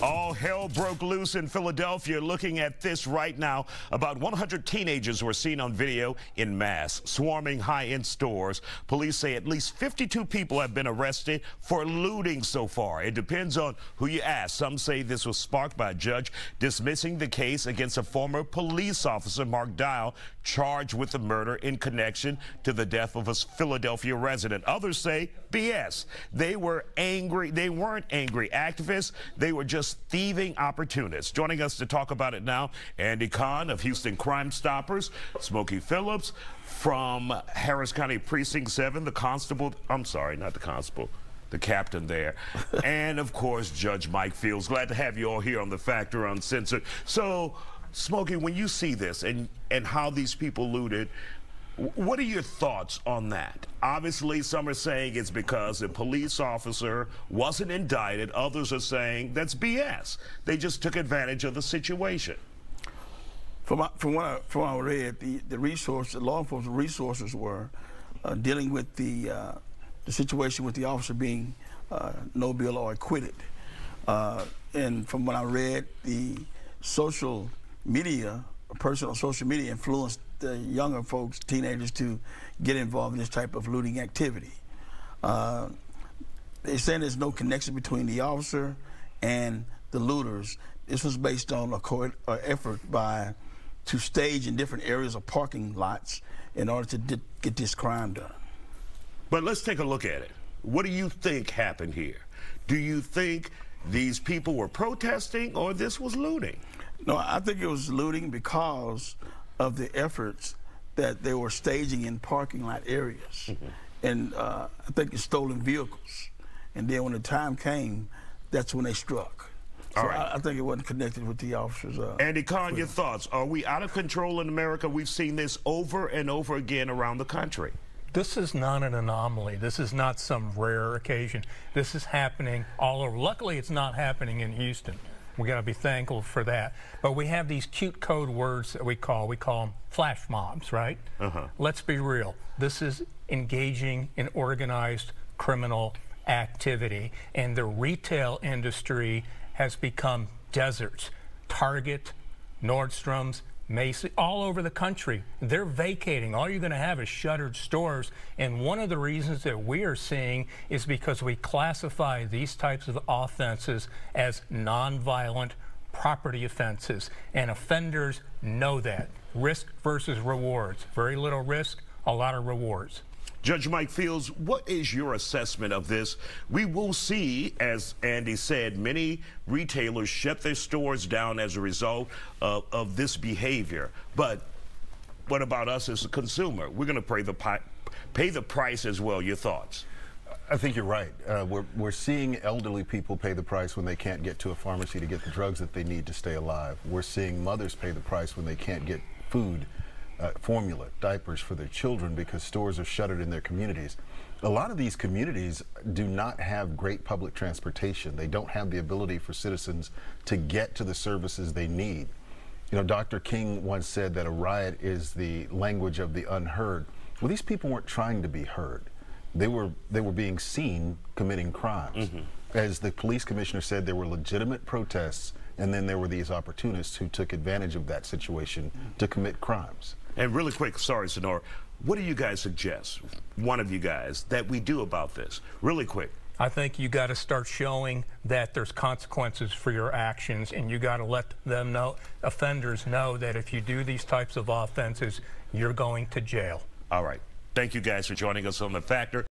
All hell broke loose in Philadelphia. Looking at this right now, about 100 teenagers were seen on video in mass, swarming high-end stores. Police say at least 52 people have been arrested for looting so far. It depends on who you ask. Some say this was sparked by a judge dismissing the case against a former police officer, Mark Dial, charged with the murder in connection to the death of a Philadelphia resident. Others say BS. They were angry. They weren't angry activists. They were just thieving opportunists. Joining us to talk about it now, Andy Kahn of Houston Crime Stoppers, Smokey Phillips from Harris County Precinct 7, the constable, I'm sorry, not the constable, the captain there, and of course, Judge Mike Fields. Glad to have you all here on The Factor Uncensored. So, Smokey, when you see this and how these people looted, what are your thoughts on that? Obviously, some are saying it's because a police officer wasn't indicted. Others are saying that's BS. They just took advantage of the situation. From what I read, the law enforcement resources were dealing with the situation with the officer being no bill or acquitted. And from what I read, the social media, personal social media influenced the younger folks, teenagers, to get involved in this type of looting activity. They're saying there's no connection between the officer and the looters. This was based on an effort to stage in different areas of parking lots in order to get this crime done. But let's take a look at it. What do you think happened here? Do you think these people were protesting or this was looting? No, I think it was looting because of the efforts that they were staging in parking lot areas. Mm-hmm. And I think it's stolen vehicles. And then when the time came, that's when they struck. So all right. I think it wasn't connected with the officers. Andy Kahn, your thoughts. Are we out of control in America? We've seen this over and over again around the country. This is not an anomaly. This is not some rare occasion. This is happening all over. Luckily, it's not happening in Houston. We got to be thankful for that. But we have these cute code words that we call them flash mobs, right? Let's be real. This is engaging in organized criminal activity, and the retail industry has become deserts. Target, Nordstrom's, Macy, all over the country, they're vacating. All you're going to have is shuttered stores. And one of the reasons that we are seeing is because we classify these types of offenses as nonviolent property offenses. And offenders know that. Risk versus rewards. Very little risk, a lot of rewards. Judge Mike Fields, what is your assessment of this? We will see, as Andy said, many retailers shut their stores down as a result of this behavior. But what about us as a consumer? We're going to pay the price as well. Your thoughts? I think you're right. We're seeing elderly people pay the price when they can't get to a pharmacy to get the drugs that they need to stay alive. We're seeing mothers pay the price when they can't get food, formula, diapers for their children because stores are shuttered in their communities. A lot of these communities do not have great public transportation. They don't have the ability for citizens to get to the services they need. You know, Dr. King once said that a riot is the language of the unheard. Well, these people weren't trying to be heard. They were being seen committing crimes. As the police commissioner said, there were legitimate protests, and then there were these opportunists who took advantage of that situation to commit crimes. And really quick, sorry, Sonora, what do you guys suggest, one of you guys, that we do about this? Really quick. I think you got to start showing that there's consequences for your actions, and you got to let them know, offenders know, that if you do these types of offenses, you're going to jail. All right. Thank you guys for joining us on The Factor.